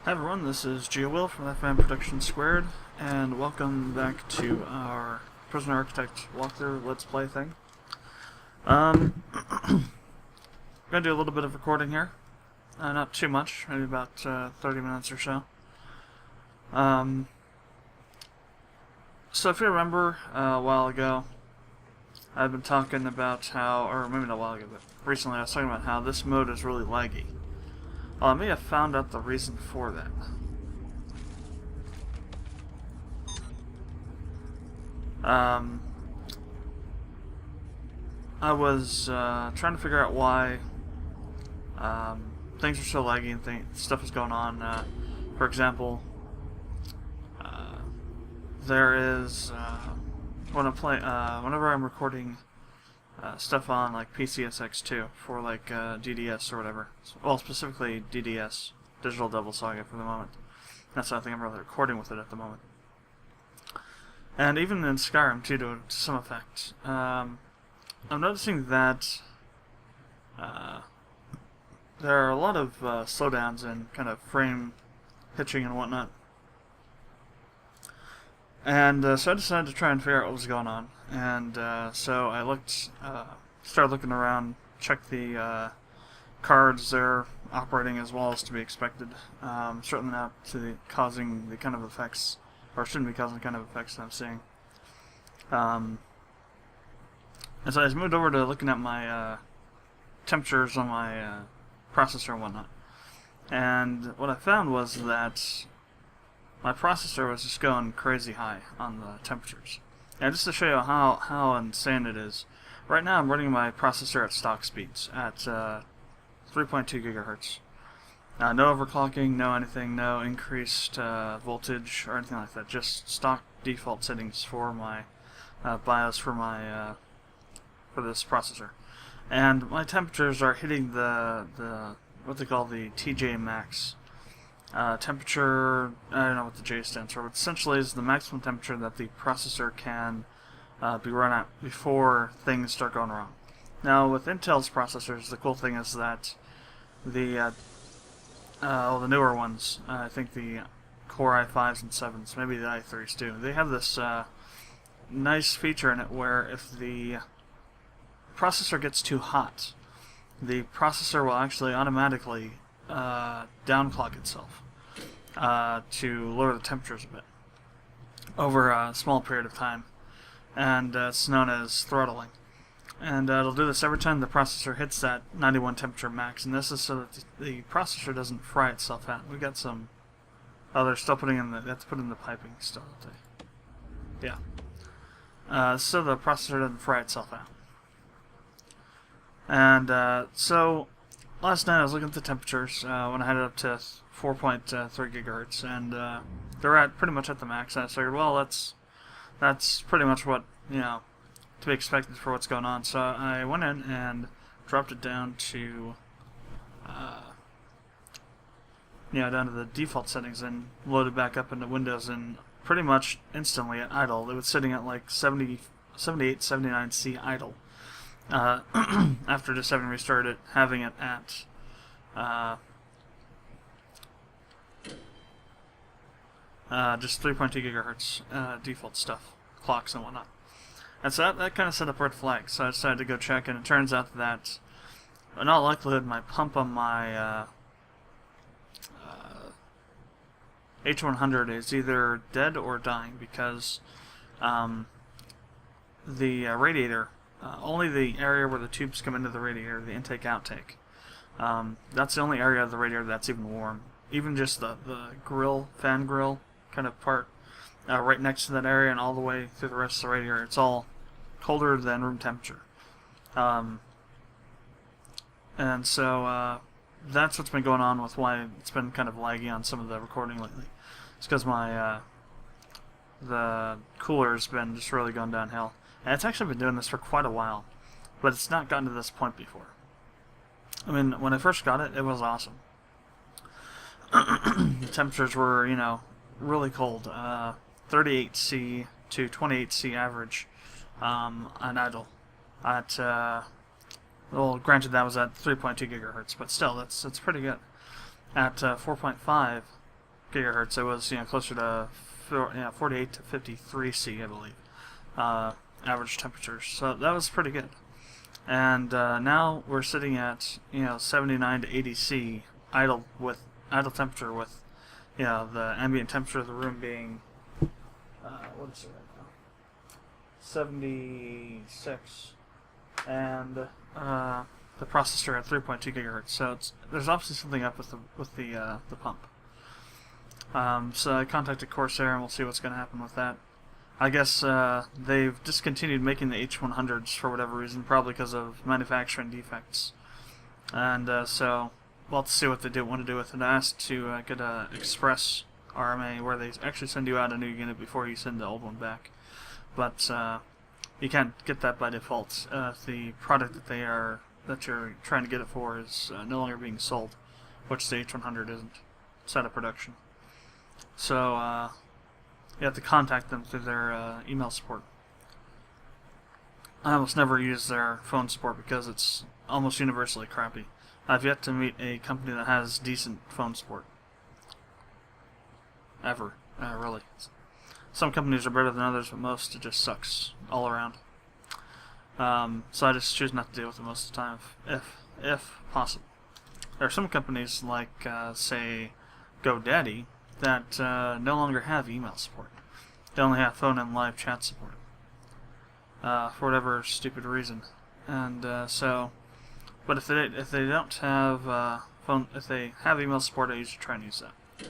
Hi everyone, this is Will from Productions², and welcome back to our Prisoner Architect walkthrough Let's Play thing. I'm gonna do a little bit of recording here, not too much, maybe about 30 minutes or so. So if you remember a while ago, I've been talking about how, or maybe not a while ago, but recently I was talking about how this mode is really laggy. Well, I may have found out the reason for that. I was trying to figure out why things are so laggy and stuff is going on. For example, there is whenever I'm recording stuff on like PCSX2 for like DDS or whatever. Well, specifically DDS, Digital Devil Saga for the moment. That's the thing I'm really recording with it at the moment. And even in Skyrim too, to some effect. I'm noticing that there are a lot of slowdowns and kind of frame hitching and whatnot. And so I decided to try and figure out what was going on. And so I started looking around, checked the cards. They're operating as well as to be expected. Certainly not causing the kind of effects, or shouldn't be causing the kind of effects that I'm seeing. And so I moved over to looking at my temperatures on my processor and whatnot. And what I found was that my processor was just going crazy high on the temperatures. And just to show you how insane it is, right now I'm running my processor at stock speeds at 3.2 gigahertz. No overclocking, no anything, no increased voltage or anything like that. Just stock default settings for my BIOS for my for this processor. And my temperatures are hitting the what they call the TJ max. Temperature, I don't know what the J stands for, but essentially is the maximum temperature that the processor can be run at before things start going wrong. Now, with Intel's processors, the cool thing is that the newer ones, I think the Core i5s and 7s, maybe the i3s too, they have this nice feature in it where if the processor gets too hot, the processor will actually automatically downclock itself to lower the temperatures a bit over a small period of time, and it's known as throttling. And it'll do this every time the processor hits that 91 temperature max, and this is so that the processor doesn't fry itself out. We've got some, they're still putting in they have to put in the piping still, don't they? Yeah. So the processor doesn't fry itself out. And so last night I was looking at the temperatures when I had it up to 4.3 gigahertz, and they're at pretty much at the max. And I figured, well, that's pretty much what, you know, to be expected for what's going on. So I went in and dropped it down to down to the default settings and loaded back up into Windows, and pretty much instantly at idle. It was sitting at like 78, 79 C idle. After just having restarted it, having it at just 3.2 gigahertz default stuff, clocks and whatnot. And so that kind of set up red flags. So I decided to go check, and it turns out that in all likelihood my pump on my H100 is either dead or dying, because the radiator, only the area where the tubes come into the radiator, the intake-outtake, that's the only area of the radiator that's even warm. Even just the grill, fan grill kind of part, right next to that area and all the way through the rest of the radiator, it's all colder than room temperature. And so that's what's been going on with why it's been kind of laggy on some of the recording lately. It's because my the cooler's been just really going downhill. And it's actually been doing this for quite a while, but it's not gotten to this point before. I mean, when I first got it, it was awesome. The temperatures were, you know, really cold. 38C to 28C average on idle. At well, granted that was at 3.2 gigahertz, but still, that's pretty good. At 4.5, gigahertz. It was closer to 48 to 53 C, I believe, average temperatures. So that was pretty good. And now we're sitting at 79 to 80 C idle temperature with the ambient temperature of the room being what is it right now? 76, and the processor at 3.2 gigahertz. So there's obviously something up with the pump. So I contacted Corsair, and we'll see what's going to happen with that. I guess they've discontinued making the H100s for whatever reason, probably because of manufacturing defects. And so we'll have to see what they want to do with it. I asked to get a express RMA where they actually send you out a new unit before you send the old one back. But you can't get that by default. The product that you're trying to get it for is no longer being sold, which the H100 isn't. It's out of production. So you have to contact them through their email support. I almost never use their phone support because it's almost universally crappy. I've yet to meet a company that has decent phone support. Ever. Really. Some companies are better than others, but most, it just sucks all around. So I just choose not to deal with it most of the time, if possible. There are some companies like, say, GoDaddy, that no longer have email support. They only have phone and live chat support, for whatever stupid reason. And but if they don't have if they have email support, I usually try and use that,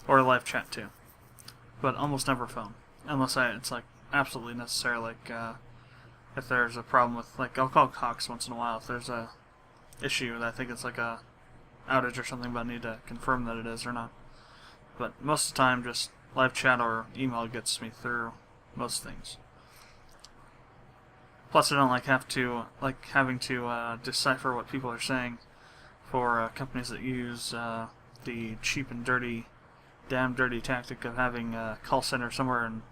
or live chat too. But almost never phone, unless it's like absolutely necessary. Like if there's a problem with, like, I'll call Cox once in a while if there's a issue that I think it's like a outage or something, but I need to confirm that it is or not. But most of the time, just live chat or email gets me through most things. Plus, I don't having to decipher what people are saying for companies that use the cheap and damn dirty tactic of having a call center somewhere in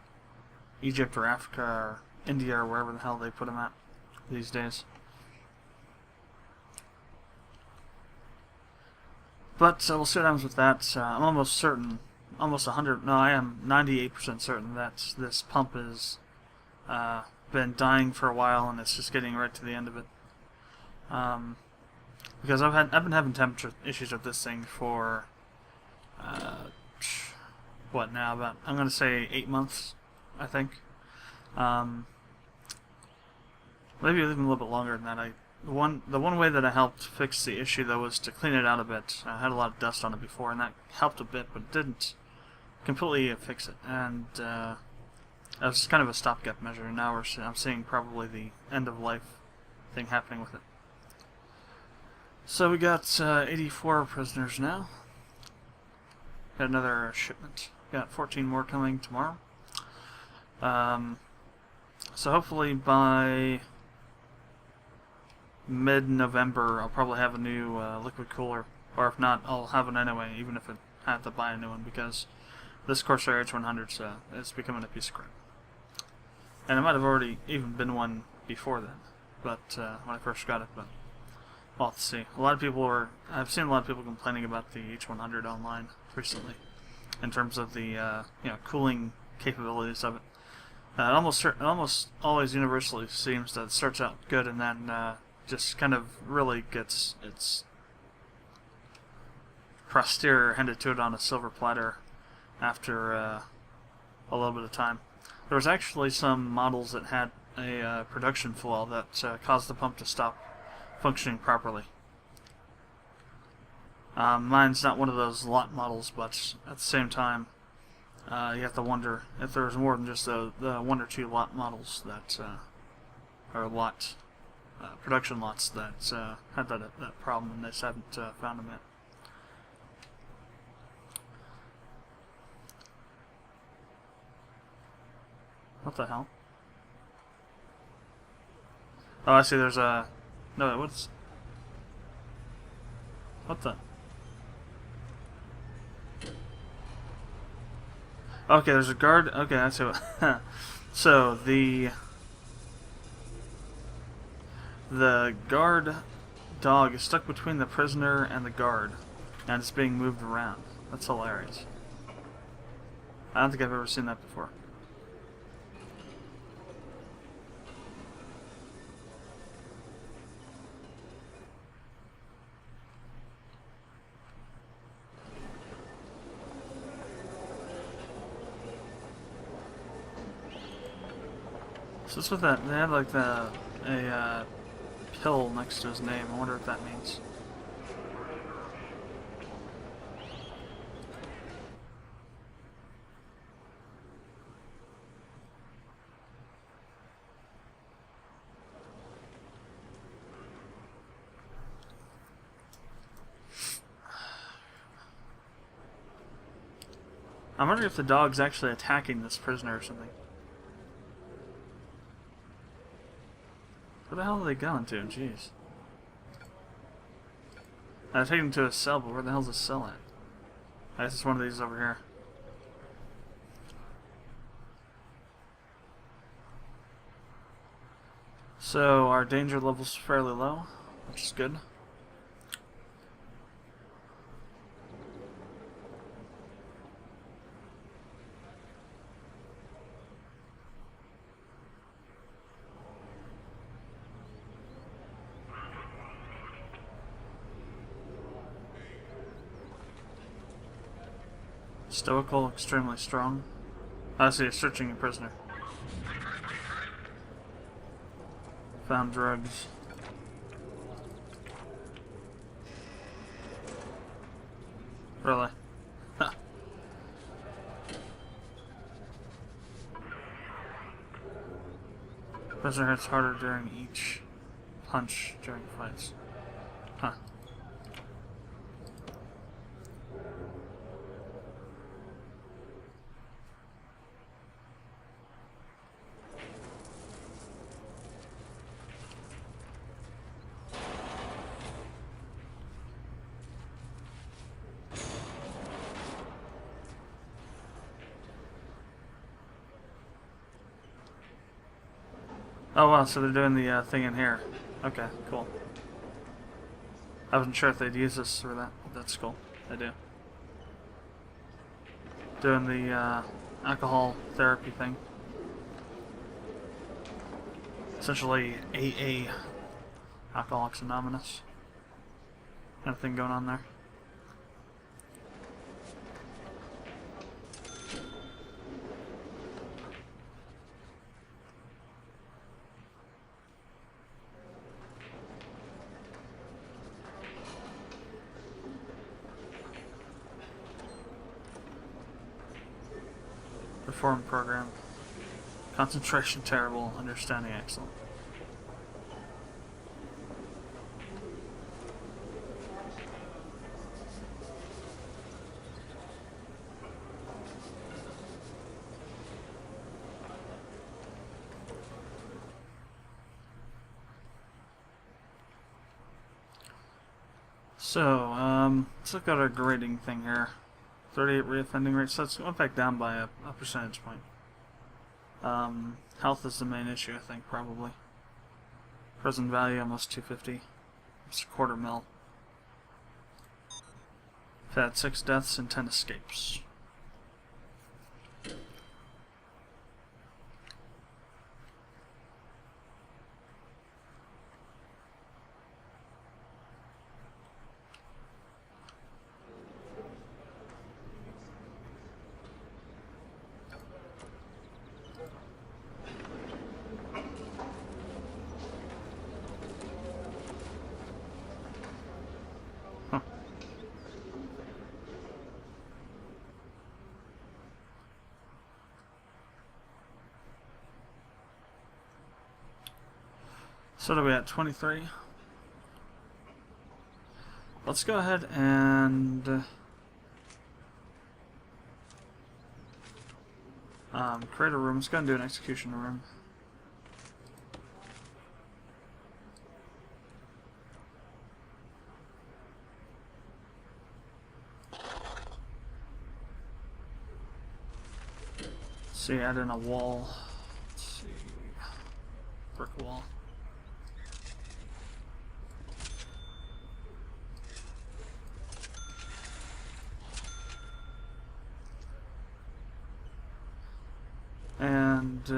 Egypt or Africa or India or wherever the hell they put them at these days. But we'll see what happens with that. I'm almost certain, I am 98% certain that this pump has been dying for a while, and it's just getting right to the end of it. Because I've been having temperature issues with this thing for what now? About, I'm gonna say 8 months, I think. Maybe even a little bit longer than that. The one way that I helped fix the issue, though, was to clean it out a bit. I had a lot of dust on it before, and that helped a bit, but it didn't completely fix it. And that was kind of a stopgap measure. And now I'm seeing probably the end of life thing happening with it. So we got 84 prisoners now. Got another shipment. Got 14 more coming tomorrow. So hopefully by mid-November, I'll probably have a new liquid cooler, or if not, I'll have one anyway, even if I have to buy a new one, because this Corsair H100 is becoming a piece of crap. And it might have already even been one before then, but when I first got it, but we'll have to see. I've seen a lot of people complaining about the H100 online recently, in terms of the cooling capabilities of it. It almost always universally seems that it starts out good and then just kind of really gets its posterior handed to it on a silver platter after a little bit of time. There was actually some models that had a production flaw that caused the pump to stop functioning properly. Mine's not one of those lot models, but at the same time, you have to wonder if there was more than just the one or two lot models that, or production lots that had that problem, and they just haven't found them yet. What the hell? Oh, I see. There's a no. What the? Okay, there's a guard. Okay, I see what. So the guard dog is stuck between the prisoner and the guard, and it's being moved around. That's hilarious. I don't think I've ever seen that before. So what's with that? They have like a pill next to his name. I wonder what that means. I'm wondering if the dog's actually attacking this prisoner or something. Where the hell are they going to? Jeez. I take him to a cell, but where the hell's the cell at? I guess it's one of these over here. So our danger level's fairly low, which is good. Stoical, extremely strong. I see, searching a prisoner. Found drugs. Really? Huh. Prisoner hits harder during each punch during fights. Huh. Oh wow, so they're doing the thing in here. Okay, cool. I wasn't sure if they'd use this or that. That's cool. They do. Doing the alcohol therapy thing. Essentially AA, Alcoholics Anonymous. Kind of thing going on there. Reform program. Concentration terrible, understanding excellent. So, let's look at our grading thing here. 38 reoffending rate, so it's went back down by a percentage point. Health is the main issue, I think, probably. Present value almost 250. It's a quarter mil. We've had 6 deaths and 10 escapes. So what are we at? 23? Let's go ahead and create a room. Let's go and do an execution room. See, add in a wall. Let's see. Brick wall. need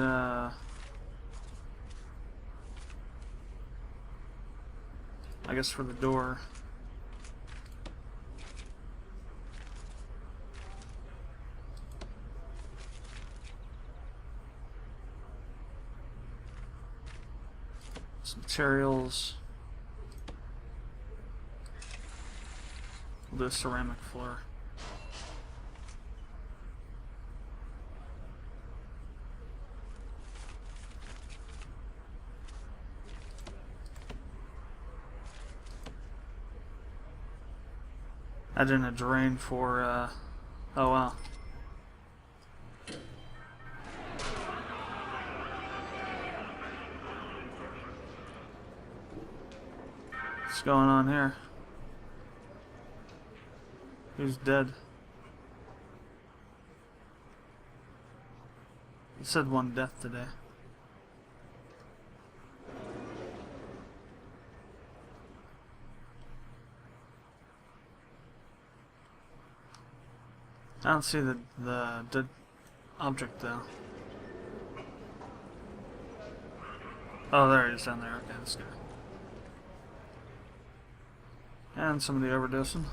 I guess for the door. Some materials. We'll do a ceramic floor. Add in a drain for, oh wow. What's going on here? Who's dead? It said one death today. I don't see the dead object though. Oh, there he is down there. Okay, this guy. And somebody overdosing.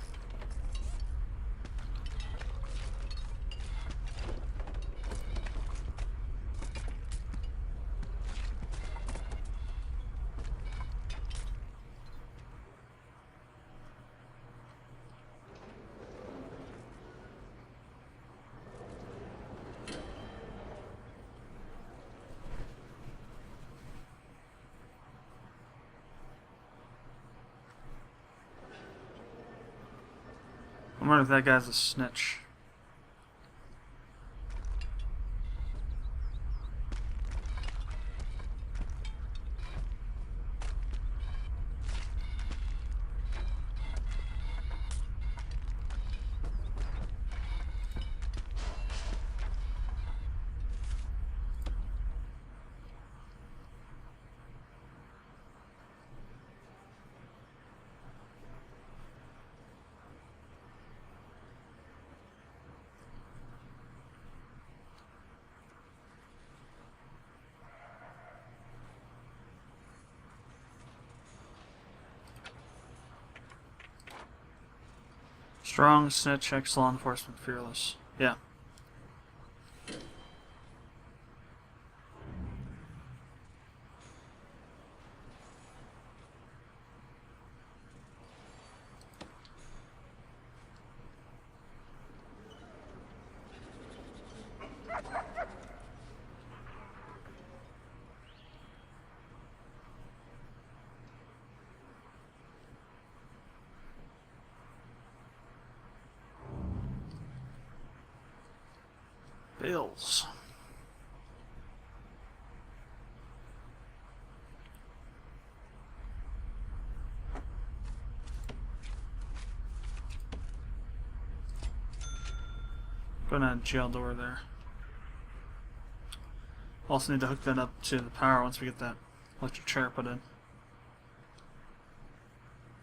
I wonder if that guy's a snitch. Strong, snitch, ex-law enforcement, fearless. Yeah. Bills. Going to jail door there. Also need to hook that up to the power once we get that electric chair put in.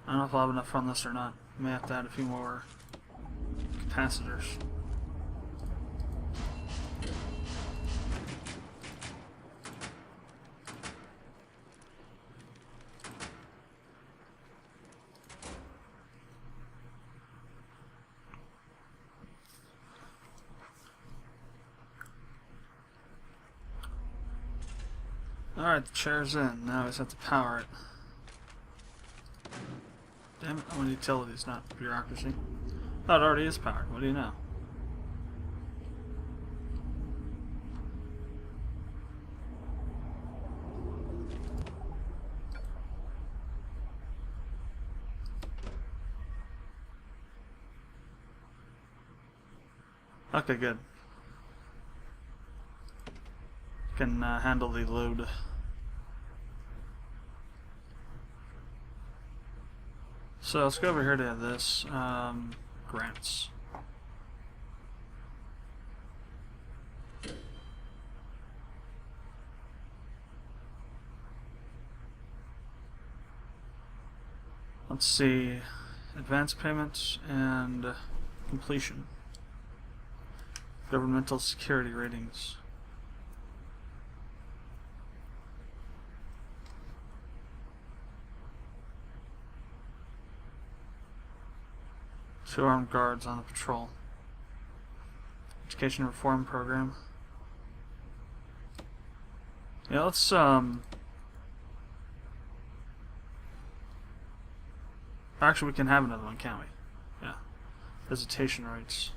I don't know if I'll have enough on this or not. May have to add a few more capacitors. Alright, the chair's in. Now I just have to power it. Damn it, I want utilities, not bureaucracy. Oh, it already is powered. What do you know? Okay, good. Can handle the load. So let's go over here to this grants. Let's see, advance payments and completion. Governmental security ratings. 2 armed guards on a patrol. Education reform program. Yeah, let's actually, we can have another one, can't we? Yeah. Visitation rights.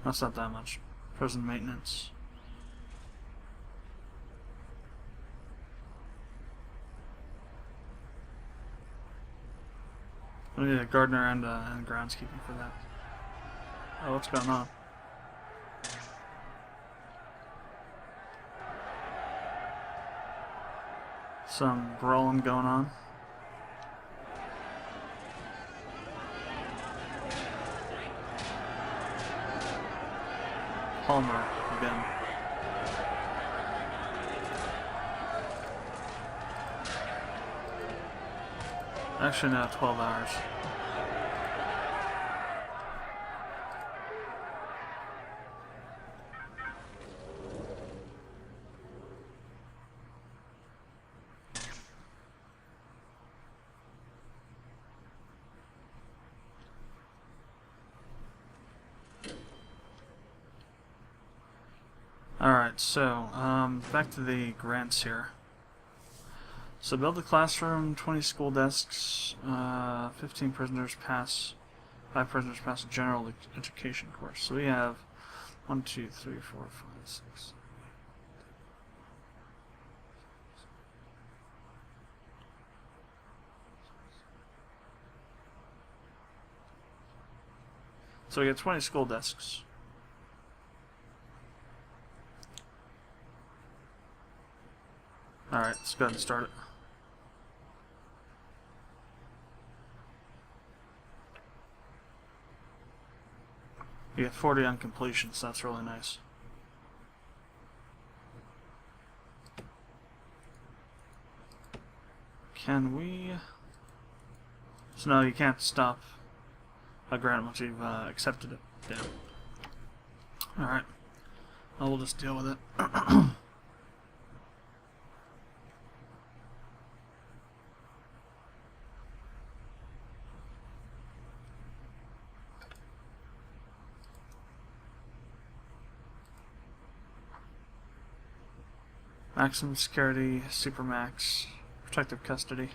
That's not that much. Prison maintenance. We need a gardener and groundskeeping for that. Oh, what's going on? Some brawling going on. Palmer again. Actually, no, 12 hours. Alright, so, back to the grants here. So build a classroom, 20 school desks, 15 prisoners pass, 5 prisoners pass a general education course. So we have 1, 2, 3, 4, 5, 6. So we get 20 school desks. Alright, let's go ahead and start it. You get 40 on completion, so that's really nice. Can we... So no, you can't stop a grant once you've accepted it. Damn. Alright. Well, we'll just deal with it. Maximum security, supermax, protective custody.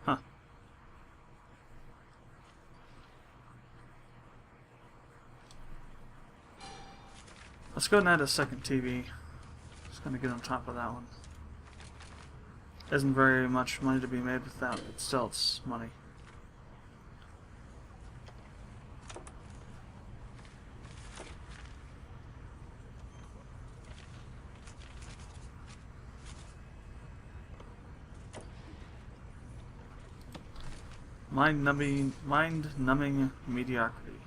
Huh. Let's go ahead and add a second TV. Just gonna get on top of that one. Isn't very much money to be made with that, but still it's money. Mind-numbing mediocrity.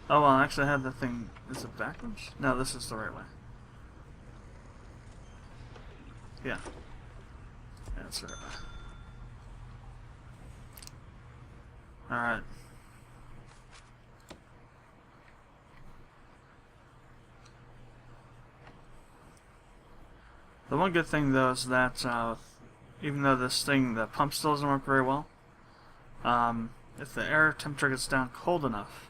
Oh, well, actually I have the thing. Is it backwards? No, this is the right way. Yeah. Yeah, that's the right way. Alright. The one good thing, though, is that even though this thing, the pump still doesn't work very well, if the air temperature gets down cold enough,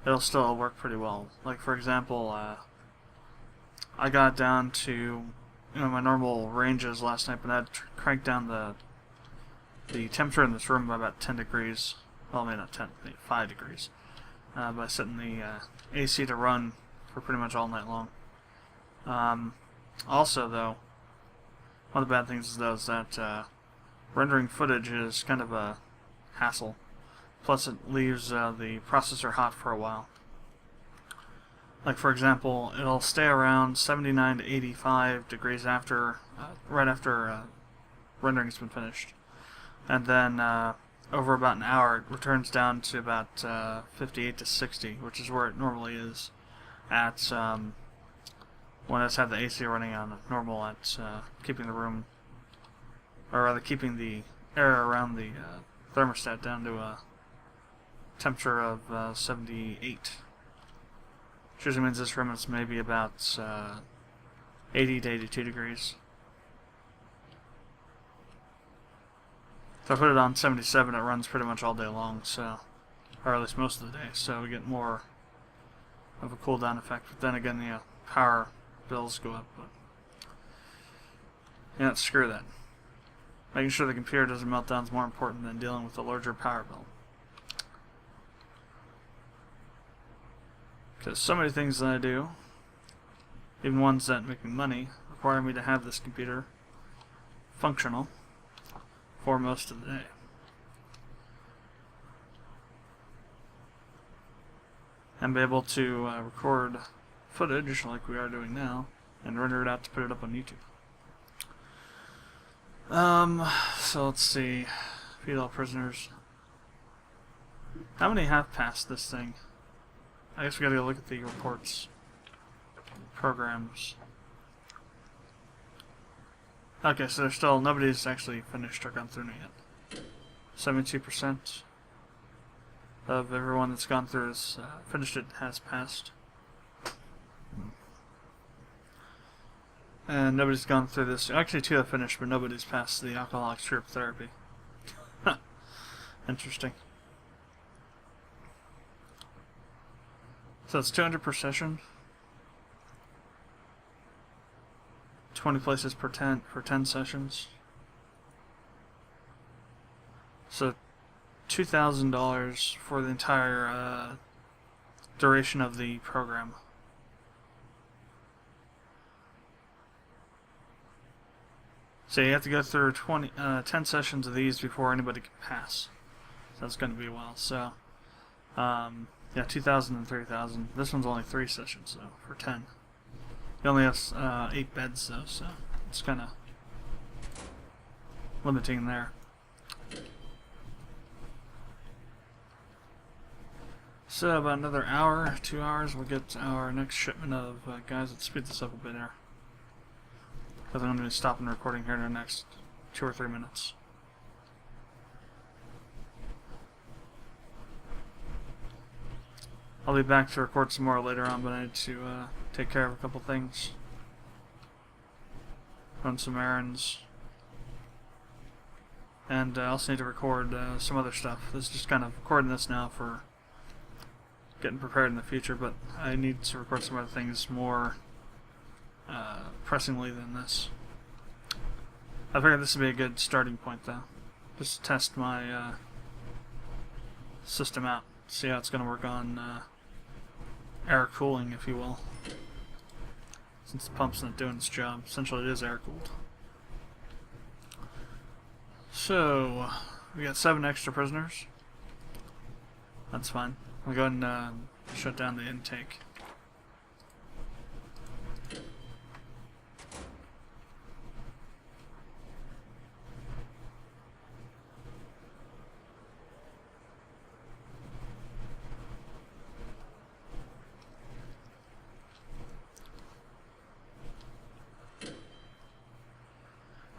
it'll still work pretty well. Like, for example, I got down to my normal ranges last night, but I had to crank down the temperature in this room by about 10 degrees. Well, maybe not 10, maybe 5 degrees. By setting the AC to run for pretty much all night long. Also, though, one of the bad things is that rendering footage is kind of a hassle. Plus, it leaves the processor hot for a while. Like, for example, it'll stay around 79 to 85 degrees after, right after rendering's been finished. And then over about an hour, it returns down to about 58 to 60, which is where it normally is at when it's had the AC running on normal at keeping the room, or rather keeping the air around the thermostat down to a temperature of 78. Which usually means this room is maybe about 80 to 82 degrees. If I put it on 77, it runs pretty much all day long, so, or at least most of the day, so we get more of a cool down effect. But then again, the power bills go up. But yeah, screw that. Making sure the computer doesn't melt down is more important than dealing with a larger power bill. Because so many things that I do, even ones that make me money, require me to have this computer functional for most of the day. And be able to record footage like we are doing now and render it out to put it up on YouTube. So let's see. Feed all prisoners. How many have passed this thing? I guess we gotta go look at the reports. Programs. Okay, so there's still, nobody's actually finished or gone through it yet. 72% of everyone that's gone through has finished it, has passed. And nobody's gone through this. Actually, 2 have finished, but nobody's passed the alcoholic syrup therapy. Interesting. So it's 200 per session. 20 places per 10 sessions. So $2,000 for the entire duration of the program. So you have to go through 10 sessions of these before anybody can pass. So that's going to be a while. So yeah, 2,000 and 3,000. This one's only 3 sessions though, for 10. He only has 8 beds though, so it's kind of limiting there. So about another hour, 2 hours, we'll get our next shipment of guys. Let's speed this up a bit here, because I'm going to be stopping recording here in the next 2 or 3 minutes. I'll be back to record some more later on, but I need to take care of a couple things. Run some errands. And I also need to record some other stuff. This is just kind of recording this now for getting prepared in the future, but I need to record some other things more pressingly than this. I figured this would be a good starting point though. Just to test my system out. See how it's going to work on air cooling, if you will. Since the pump's not doing its job. Essentially it is air cooled. So, we got 7 extra prisoners. That's fine. I'll go ahead and shut down the intake.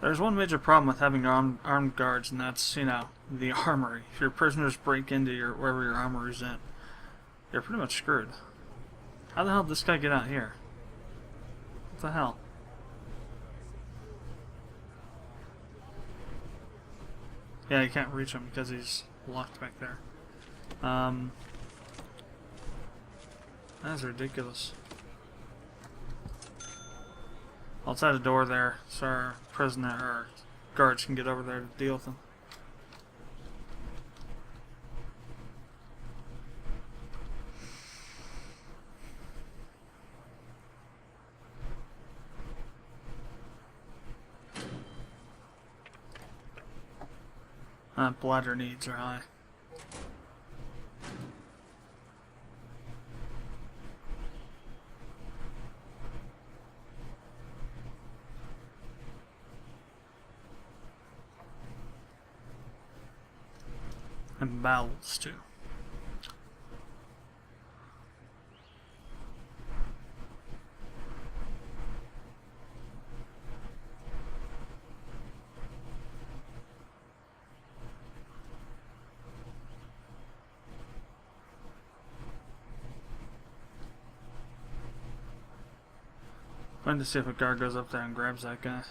There's one major problem with having armed guards, and that's, you know, the armory. If your prisoners break into wherever your armory's at, you're pretty much screwed. How the hell did this guy get out here? What the hell? Yeah, you can't reach him because he's locked back there. That's ridiculous. Outside the door there, so our prisoner or guards can get over there to deal with him. Bladder needs are high. And bowels, too. Fun to see if a guard goes up there and grabs that guy.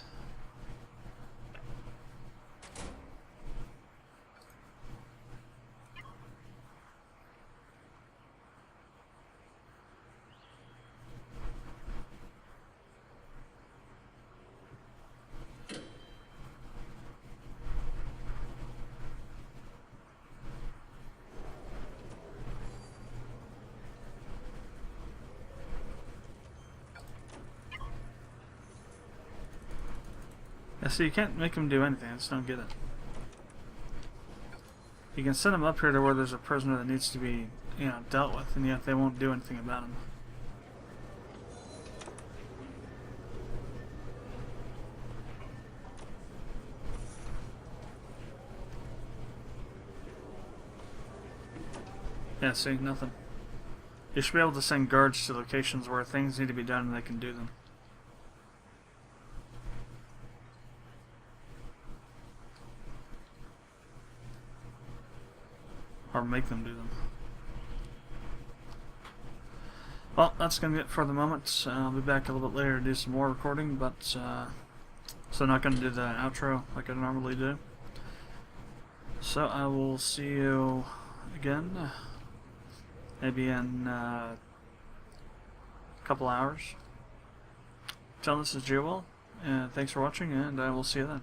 Yeah, so you can't make him do anything. I just don't get it. You can set him up here to where there's a prisoner that needs to be, dealt with, and yet they won't do anything about him. Yeah, see, nothing. You should be able to send guards to locations where things need to be done and they can do them. Or make them do them. Well, that's going to be it for the moment. I'll be back a little bit later to do some more recording, but so not going to do the outro like I normally do. So I will see you again, maybe in a couple hours. Till this is Jewel, and thanks for watching, and I will see you then.